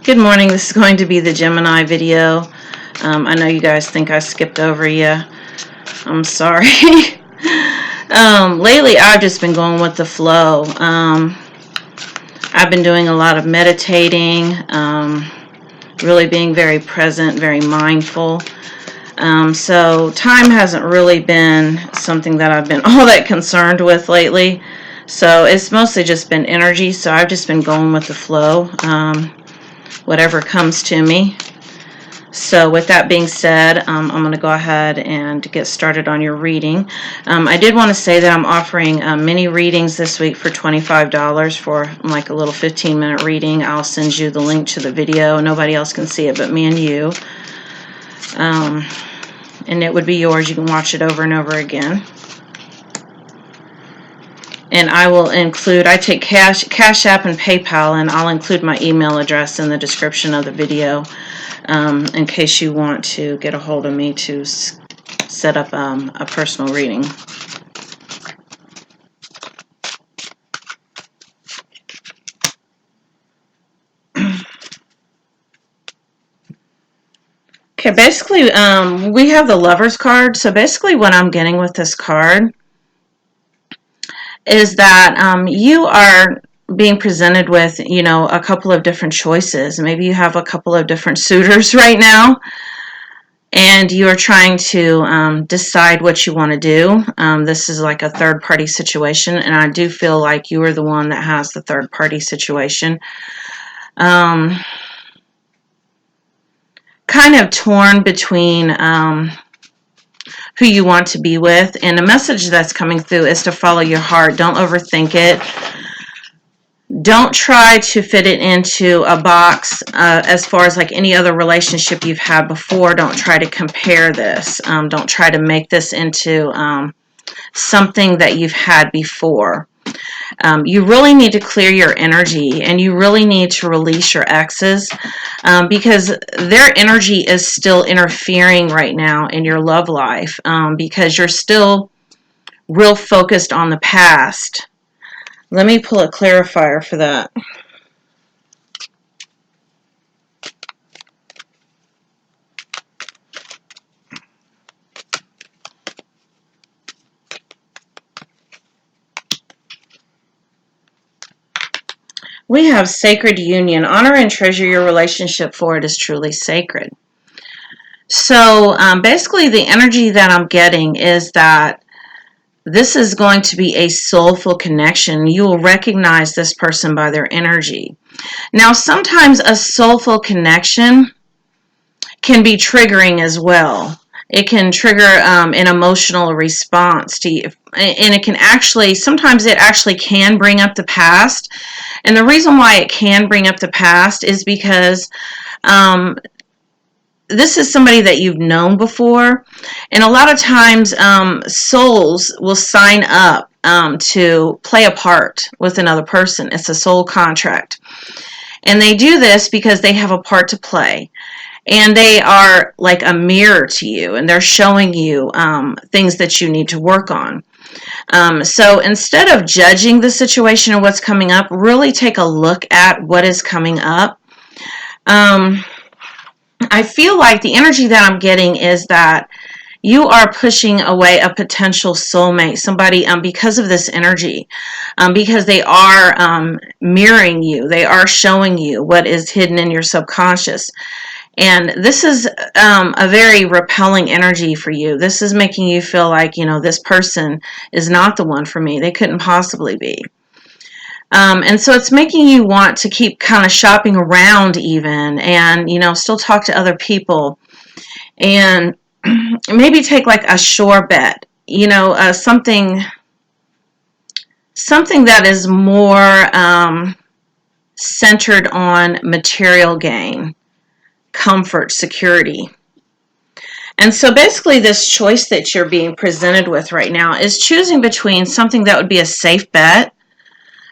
Good morning. This is going to be the Gemini video. I know you guys think I skipped over you. I'm sorry. Lately, I've just been going with the flow. I've been doing a lot of meditating, really being very present, very mindful. So time hasn't really been something that I've been all that concerned with lately. So it's mostly just been energy. So I've just been going with the flow. Whatever comes to me. So with that being said, I'm going to go ahead and get started on your reading. I did want to say that I'm offering mini readings this week for $25 for like a little 15-minute reading. I'll send you the link to the video. Nobody else can see it but me and you. And it would be yours. You can watch it over and over again. And I will include, I take Cash App and PayPal, and I'll include my email address in the description of the video in case you want to get a hold of me to set up a personal reading. Okay, basically, we have the Lover's card. So basically what I'm getting with this card is that you are being presented with, a couple of different choices. Maybe you have a couple of different suitors right now, and you are trying to decide what you want to do. This is like a third-party situation, and I do feel like you are the one that has the third-party situation. Kind of torn between who you want to be with, and the message that's coming through is to follow your heart. Don't overthink it. Don't try to fit it into a box as far as like any other relationship you've had before. Don't try to compare this. Don't try to make this into something that you've had before. You really need to clear your energy, and you really need to release your exes because their energy is still interfering right now in your love life because you're still real focused on the past. Let me pull a clarifier for that. We have sacred union. Honor and treasure your relationship, for it is truly sacred. So basically the energy that I'm getting is that this is going to be a soulful connection. You will recognize this person by their energy. Now, sometimes a soulful connection can be triggering as well. It can trigger an emotional response to you. And it can actually, sometimes it actually can bring up the past. And the reason why it can bring up the past is because this is somebody that you've known before. And a lot of times souls will sign up to play a part with another person. It's a soul contract. And they do this because they have a part to play. And they are like a mirror to you, and they're showing you things that you need to work on. So instead of judging the situation and what's coming up, really take a look at what is coming up. I feel like the energy that I'm getting is that you are pushing away a potential soulmate, somebody because of this energy, because they are mirroring you. They are showing you what is hidden in your subconscious. And this is a very repelling energy for you. This is making you feel like, this person is not the one for me. They couldn't possibly be. And so it's making you want to keep kind of shopping around even and, still talk to other people and maybe take like a sure bet, something that is more centered on material gain, comfort, security. And so basically this choice that you're being presented with right now is choosing between something that would be a safe bet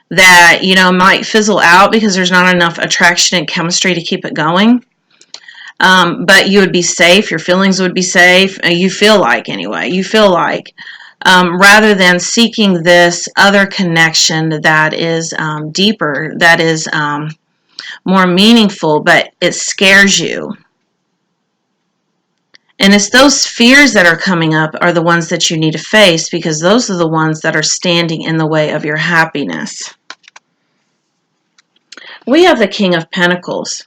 that, might fizzle out because there's not enough attraction and chemistry to keep it going. But you would be safe. Your feelings would be safe. You feel like, anyway, rather than seeking this other connection that is deeper, that is more meaningful, but it scares you. And it's those fears that are coming up are the ones that you need to face, because those are the ones that are standing in the way of your happiness. We have the King of Pentacles.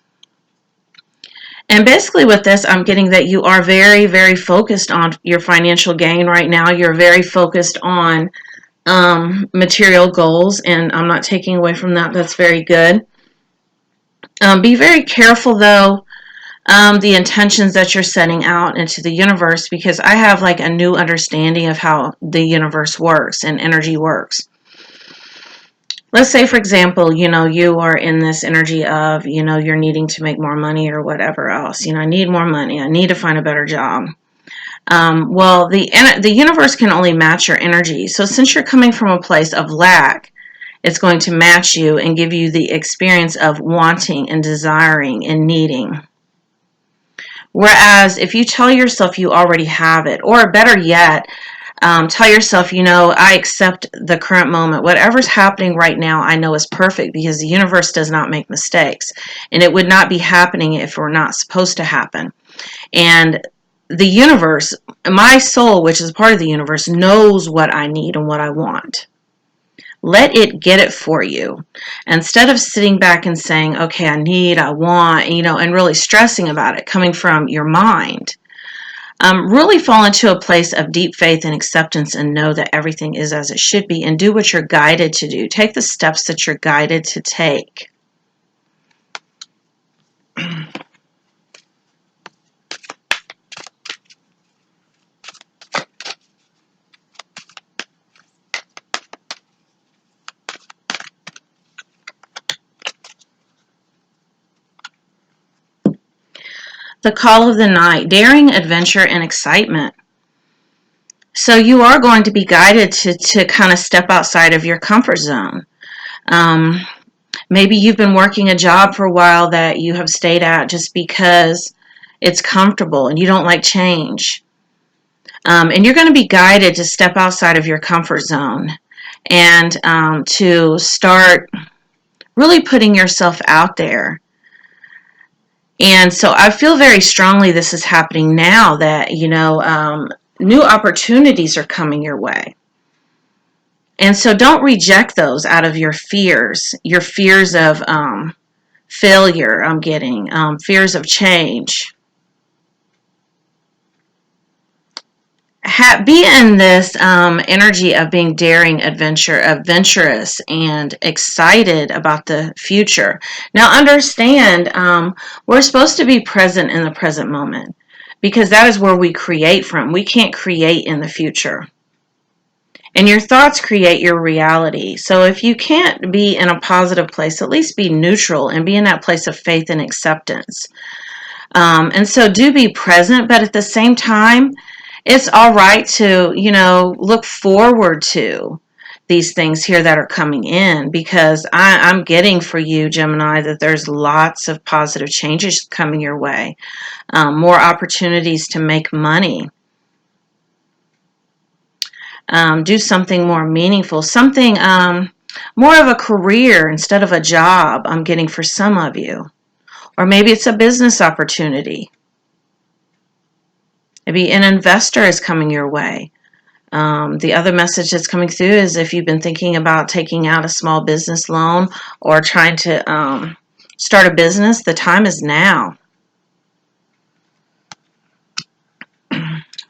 And basically with this, I'm getting that you are very, very focused on your financial gain right now. You're very focused on material goals, and I'm not taking away from that. That's very good. Be very careful, though, the intentions that you're setting out into the universe, because I have like a new understanding of how the universe works and energy works. Let's say, for example, you are in this energy of, you're needing to make more money or whatever else. I need more money. I need to find a better job. Well, the universe can only match your energy. So since you're coming from a place of lack, it's going to match you and give you the experience of wanting and desiring and needing. Whereas if you tell yourself you already have it, or better yet, tell yourself, I accept the current moment. Whatever's happening right now, I know is perfect, because the universe does not make mistakes. And it would not be happening if it were not supposed to happen. And the universe, my soul, which is part of the universe, knows what I need and what I want. Let it get it for you. Instead of sitting back and saying, okay, I want, and really stressing about it coming from your mind. Really fall into a place of deep faith and acceptance, and know that everything is as it should be, and do what you're guided to do. Take the steps that you're guided to take. The call of the night, daring, adventure, and excitement. So you are going to be guided to kind of step outside of your comfort zone. Maybe you've been working a job for a while that you have stayed at just because it's comfortable and you don't like change. And you're going to be guided to step outside of your comfort zone and to start really putting yourself out there. And so I feel very strongly this is happening now, that, new opportunities are coming your way. And so don't reject those out of your fears of failure, I'm getting, fears of change. Be in this energy of being daring, adventurous, and excited about the future. Now understand, we're supposed to be present in the present moment, because that is where we create from. We can't create in the future. And your thoughts create your reality. So if you can't be in a positive place, at least be neutral and be in that place of faith and acceptance. And so do be present, but at the same time, it's all right to, look forward to these things here that are coming in, because I'm getting for you, Gemini, that there's lots of positive changes coming your way. More opportunities to make money. Do something more meaningful, something more of a career instead of a job, I'm getting for some of you. Or maybe it's a business opportunity. Maybe an investor is coming your way. The other message that's coming through is if you've been thinking about taking out a small business loan or trying to start a business, the time is now.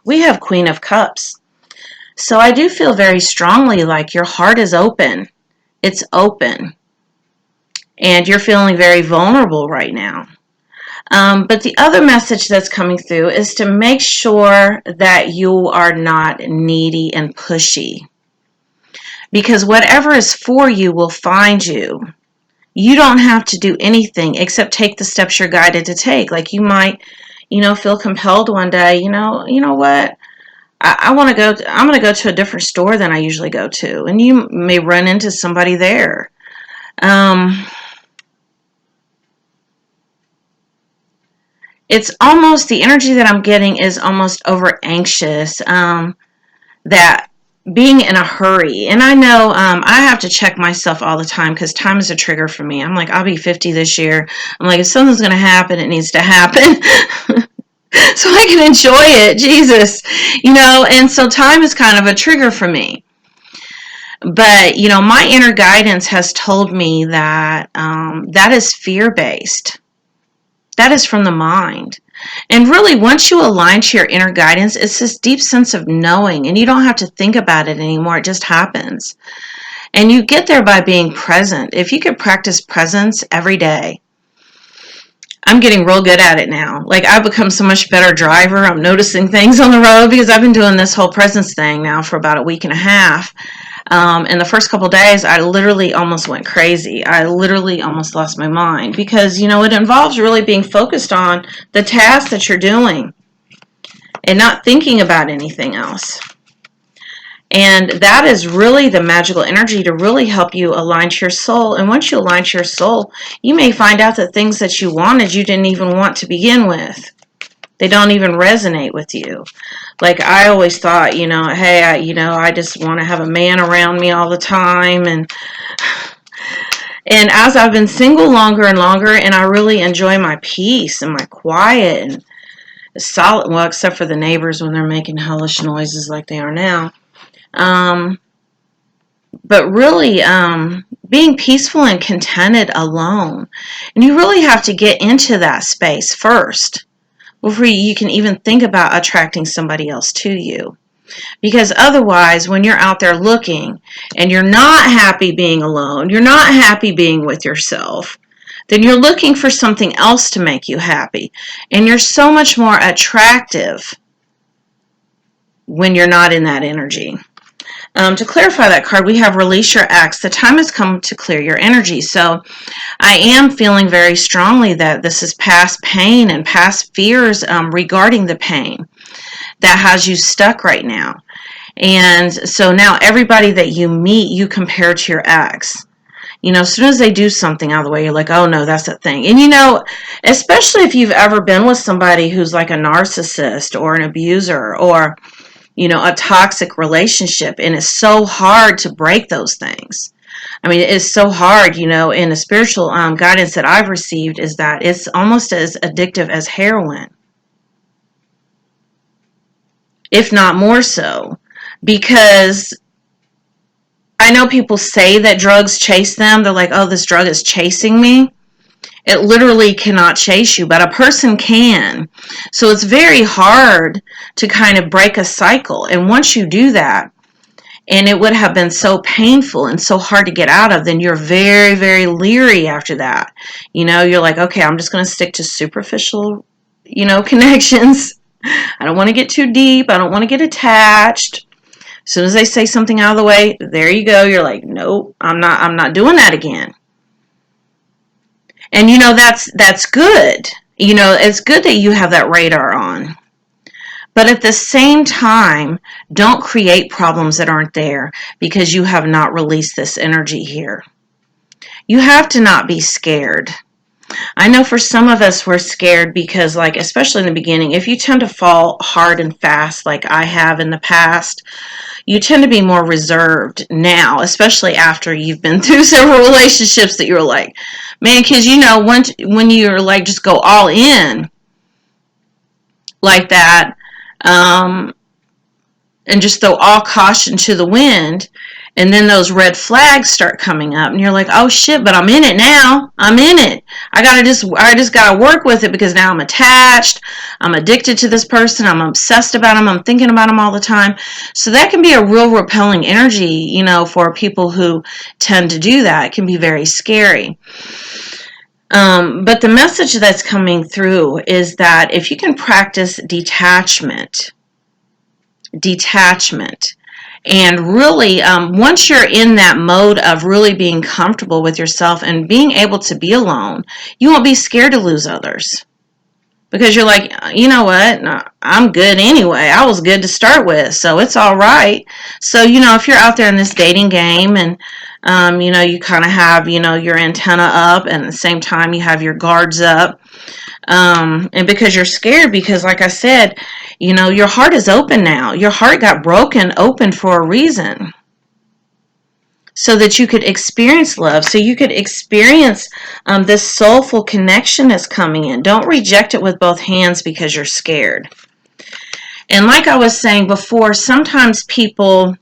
We have Queen of Cups. So I do feel very strongly like your heart is open. It's open. And you're feeling very vulnerable right now. But the other message that's coming through is to make sure that you are not needy and pushy. Because whatever is for you will find you. You don't have to do anything except take the steps you're guided to take. Like you might, feel compelled one day, you know what? I'm going to go to a different store than I usually go to. And you may run into somebody there. It's almost, the energy that I'm getting is almost over anxious, that being in a hurry. And I know I have to check myself all the time because time is a trigger for me. I'm like, I'll be 50 this year. I'm like, if something's going to happen, it needs to happen. So I can enjoy it. Jesus. And so time is kind of a trigger for me. But, my inner guidance has told me that that is fear-based. That is from the mind. And really, once you align to your inner guidance, it's this deep sense of knowing, and you don't have to think about it anymore. It just happens. And you get there by being present. If you could practice presence every day, I'm getting real good at it now. Like, I've become so much better driver. I'm noticing things on the road because I've been doing this whole presence thing now for about a week and a half. And the first couple of days, I literally almost went crazy. I literally almost lost my mind because, it involves really being focused on the task that you're doing and not thinking about anything else. And that is really the magical energy to really help you align to your soul. And once you align to your soul, you may find out that things that you wanted, you didn't even want to begin with. They don't even resonate with you. Like, I always thought, hey, I just want to have a man around me all the time. And as I've been single longer and longer, and I really enjoy my peace and my quiet and solid, well, except for the neighbors when they're making hellish noises like they are now. But really, being peaceful and contented alone. And you really have to get into that space first before you can even think about attracting somebody else to you. Because otherwise, when you're out there looking and you're not happy being alone, you're not happy being with yourself, then you're looking for something else to make you happy. And you're so much more attractive when you're not in that energy. To clarify that card, we have release your ex. The time has come to clear your energy. So I am feeling very strongly that this is past pain and past fears regarding the pain that has you stuck right now. And so now everybody that you meet, you compare to your ex. As soon as they do something out of the way, you're like, oh no, that's a thing. And especially if you've ever been with somebody who's like a narcissist or an abuser or a toxic relationship, and it's so hard to break those things. I mean, it's so hard, in the spiritual guidance that I've received is that it's almost as addictive as heroin, if not more so, because I know people say that drugs chase them. They're like, oh, this drug is chasing me. It literally cannot chase you, but a person can. So it's very hard to kind of break a cycle. And once you do that, and it would have been so painful and so hard to get out of, then you're very, very leery after that. You're like, okay, I'm just going to stick to superficial, connections. I don't want to get too deep. I don't want to get attached. As soon as they say something out of the way, there you go. You're like, nope, I'm not doing that again. And that's good. It's good that you have that radar on. But at the same time, don't create problems that aren't there because you have not released this energy here. You have to not be scared. I know for some of us, we're scared because, like, especially in the beginning, if you tend to fall hard and fast like I have in the past, you tend to be more reserved now, especially after you've been through several relationships that you're like, man, because when you're like, just go all in like that, and just throw all caution to the wind, and then those red flags start coming up, and you're like, oh shit, but I'm in it now. I'm in it. I just gotta work with it because now I'm attached. I'm addicted to this person. I'm obsessed about him. I'm thinking about him all the time. So that can be a real repelling energy, for people who tend to do that. It can be very scary. But the message that's coming through is that if you can practice detachment, and really, once you're in that mode of really being comfortable with yourself and being able to be alone, you won't be scared to lose others. Because you're like, you know what, no, I'm good anyway. I was good to start with, so it's all right. So, if you're out there in this dating game and You kind of have, your antenna up, and at the same time you have your guards up. And because you're scared, because like I said, your heart is open now. Your heart got broken open for a reason. So that you could experience love, so you could experience this soulful connection that's coming in. Don't reject it with both hands because you're scared. And like I was saying before, sometimes people,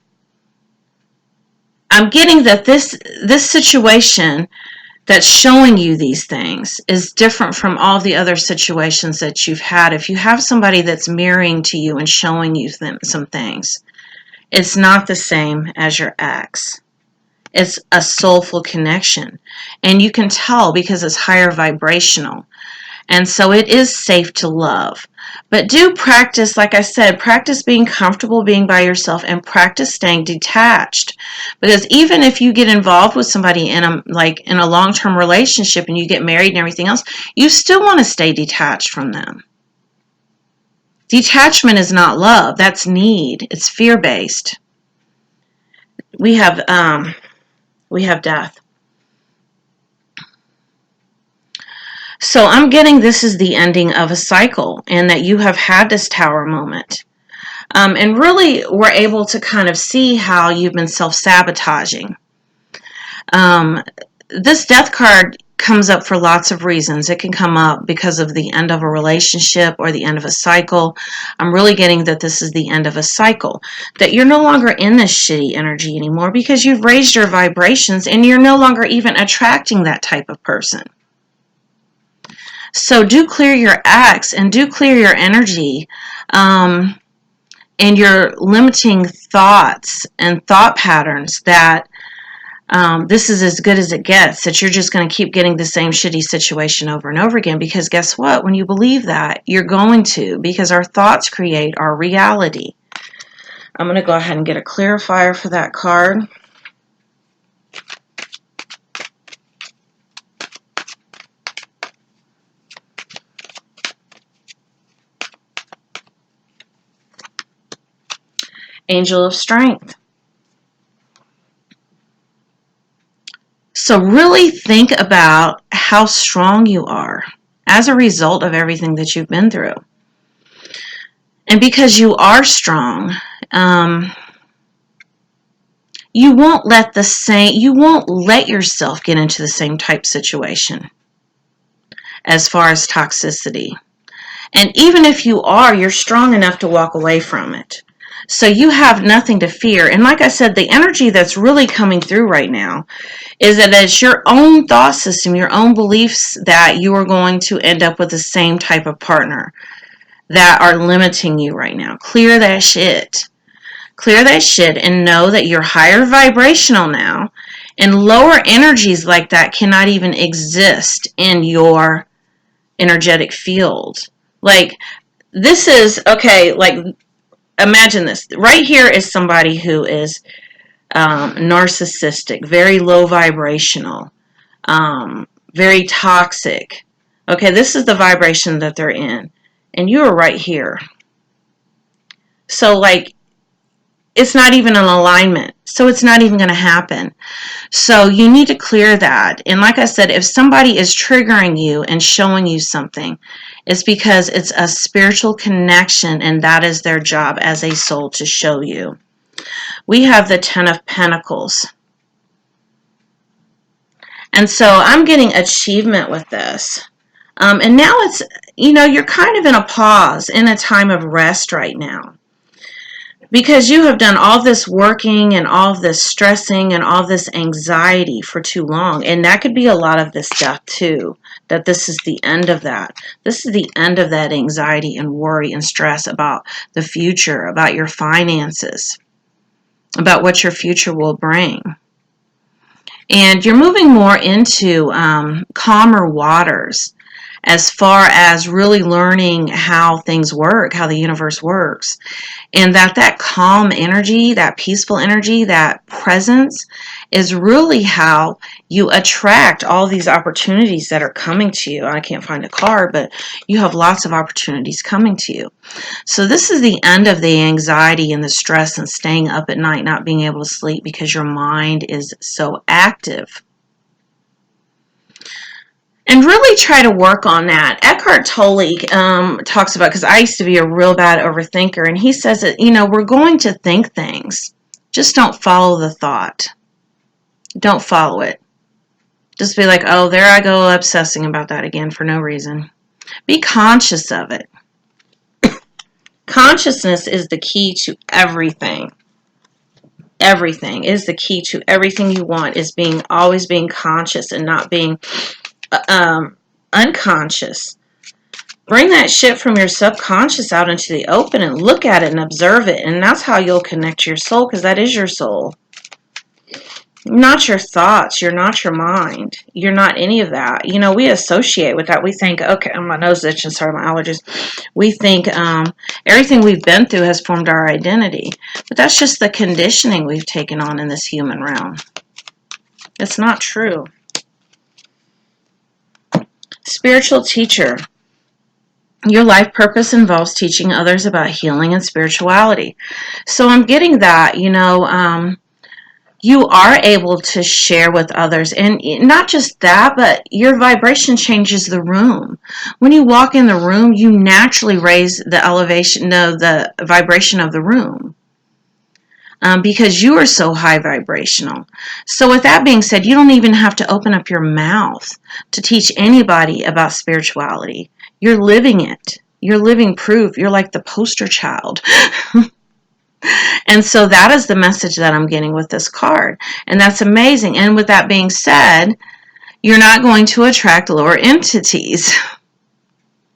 I'm getting that this situation that's showing you these things is different from all the other situations that you've had. If you have somebody that's mirroring to you and showing you some things, it's not the same as your ex. It's a soulful connection. And you can tell because it's higher vibrational. And so it is safe to love. But do practice, like I said, practice being comfortable being by yourself and practice staying detached. Because even if you get involved with somebody in a long-term relationship and you get married and everything else, you still want to stay detached from them. Detachment is not love. That's need. It's fear-based. We have death. So I'm getting this is the ending of a cycle and that you have had this tower moment. And really we're able to kind of see how you've been self-sabotaging. This death card comes up for lots of reasons. It can come up because of the end of a relationship or the end of a cycle. I'm really getting that this is the end of a cycle, that you're no longer in this shitty energy anymore because you've raised your vibrations and you're no longer even attracting that type of person. So do clear your acts and do clear your energy and your limiting thoughts and thought patterns that this is as good as it gets, that you're just going to keep getting the same shitty situation over and over again. Because guess what? When you believe that, you're going to, because our thoughts create our reality. I'm going to go ahead and get a clarifier for that card. Angel of Strength. So really think about how strong you are as a result of everything that you've been through. And because you are strong, you won't let yourself get into the same type situation as far as toxicity. And even if you are, you're strong enough to walk away from it. So you have nothing to fear. And like I said, the energy that's really coming through right now is that it's your own thought system, your own beliefs that you are going to end up with the same type of partner that are limiting you right now. Clear that shit. Clear that shit and know that you're higher vibrational now, and lower energies like that cannot even exist in your energetic field. Like, this is, okay, like, imagine this. Right here is somebody who is narcissistic, very low vibrational, very toxic. Okay, this is the vibration that they're in. And you are right here. So, like, it's not even an alignment. So it's not even going to happen. So you need to clear that. And like I said, if somebody is triggering you and showing you something, it's because it's a spiritual connection and that is their job as a soul to show you. We have the 10 of Pentacles. And so I'm getting achievement with this. And now it's, you're kind of in a pause, in a time of rest right now. Because you have done all this working and all this stressing and all this anxiety for too long. And that could be a lot of this death too. That this is the end of that. This is the end of that anxiety and worry and stress about the future, about your finances, about what your future will bring. And you're moving more into calmer waters. as far as really learning how things work, how the universe works. And that calm energy, that peaceful energy, that presence is really how you attract all these opportunities that are coming to you. I can't find a card, but you have lots of opportunities coming to you. So this is the end of the anxiety and the stress and staying up at night, not being able to sleep because your mind is so active. And really try to work on that. Eckhart Tolle talks about, because I used to be a real bad overthinker, and he says that, we're going to think things. Just don't follow the thought. Don't follow it. Just be like, oh, there I go obsessing about that again for no reason. Be conscious of it. Consciousness is the key to everything. Everything is the key to everything you want, is always being conscious and not being unconscious. Bring that shit from your subconscious out into the open and look at it and observe it. And that's how you'll connect to your soul, because that is your soul. Not your thoughts. You're not your mind. You're not any of that. We associate with that. We think, okay, my nose itching, sorry, my allergies. We think everything we've been through has formed our identity. But that's just the conditioning we've taken on in this human realm. It's not true. Spiritual teacher. Your life purpose involves teaching others about healing and spirituality. So I'm getting that, you are able to share with others. And not just that, but your vibration changes the room. When you walk in the room, you naturally raise the vibration of the room. Because you are so high vibrational. So with that being said, you don't even have to open up your mouth to teach anybody about spirituality. You're living it. You're living proof. You're like the poster child. And so that is the message that I'm getting with this card. And that's amazing. And with that being said, you're not going to attract lower entities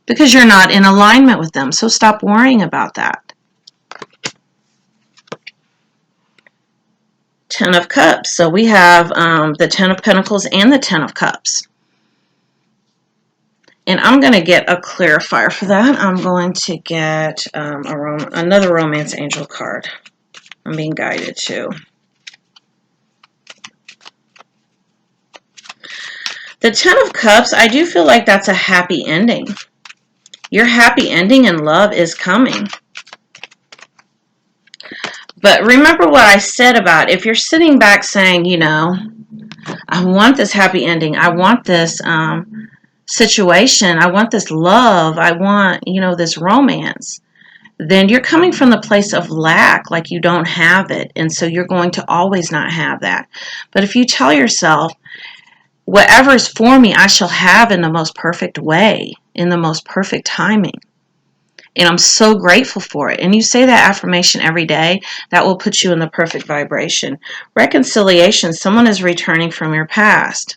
because you're not in alignment with them. So stop worrying about that. Ten of Cups. So we have the Ten of Pentacles and the Ten of Cups. And I'm going to get a clarifier for that. I'm going to get another Romance Angel card. I'm being guided to. The Ten of Cups, I do feel like that's a happy ending. Your happy ending in love is coming. But remember what I said about if you're sitting back saying, I want this happy ending. I want this situation. I want this love. I want, this romance. Then you're coming from the place of lack, like you don't have it. And so you're going to always not have that. But if you tell yourself, whatever is for me, I shall have in the most perfect way, in the most perfect timing. And I'm so grateful for it. And you say that affirmation every day, that will put you in the perfect vibration. Reconciliation, someone is returning from your past.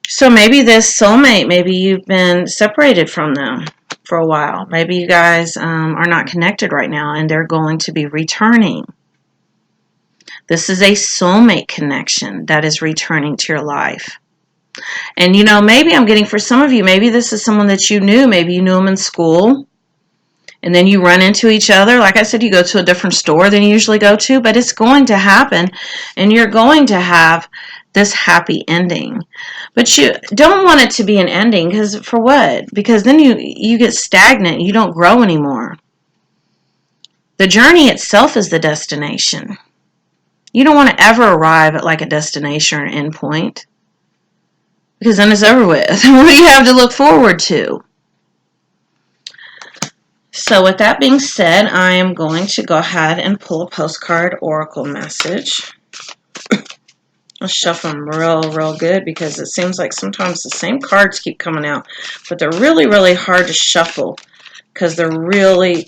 So maybe this soulmate, maybe you've been separated from them for a while. Maybe you guys are not connected right now and they're going to be returning. This is a soulmate connection that is returning to your life. And maybe I'm getting, for some of you, maybe this is someone that you knew. Maybe you knew them in school. And then you run into each other. Like I said, you go to a different store than you usually go to. But it's going to happen. And you're going to have this happy ending. But you don't want it to be an ending. Because for what? Because then you get stagnant. You don't grow anymore. The journey itself is the destination. You don't want to ever arrive at like a destination or an end point. Because then it's over with. What do you have to look forward to? So with that being said, I am going to go ahead and pull a postcard oracle message. I'll shuffle them real good because it seems like sometimes the same cards keep coming out. But they're really, really hard to shuffle because they're really,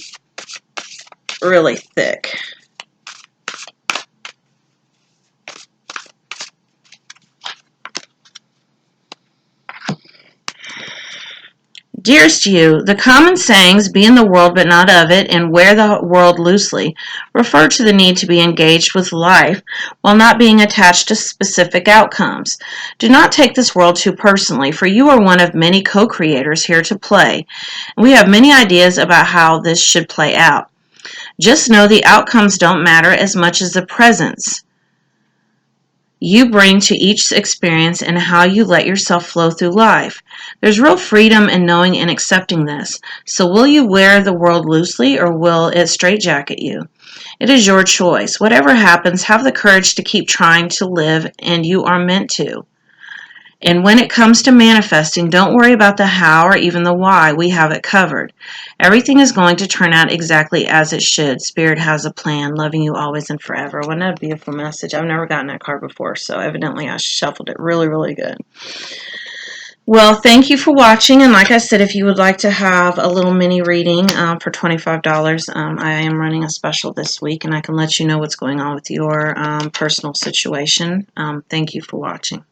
really thick. Dearest you, the common sayings, be in the world but not of it, and wear the world loosely, refer to the need to be engaged with life while not being attached to specific outcomes. Do not take this world too personally, for you are one of many co-creators here to play. We have many ideas about how this should play out. Just know the outcomes don't matter as much as the presence you bring to each experience and how you let yourself flow through life. There's real freedom in knowing and accepting this. So will you wear the world loosely or will it straitjacket you? It is your choice. Whatever happens, have the courage to keep trying to live, and you are meant to. And when it comes to manifesting, don't worry about the how or even the why. We have it covered. Everything is going to turn out exactly as it should. Spirit has a plan, loving you always and forever. Wasn't that a beautiful message? I've never gotten that card before, so evidently I shuffled it really, really good. Well, thank you for watching, and like I said, if you would like to have a little mini reading for $25, I am running a special this week, and I can let you know what's going on with your personal situation. Thank you for watching.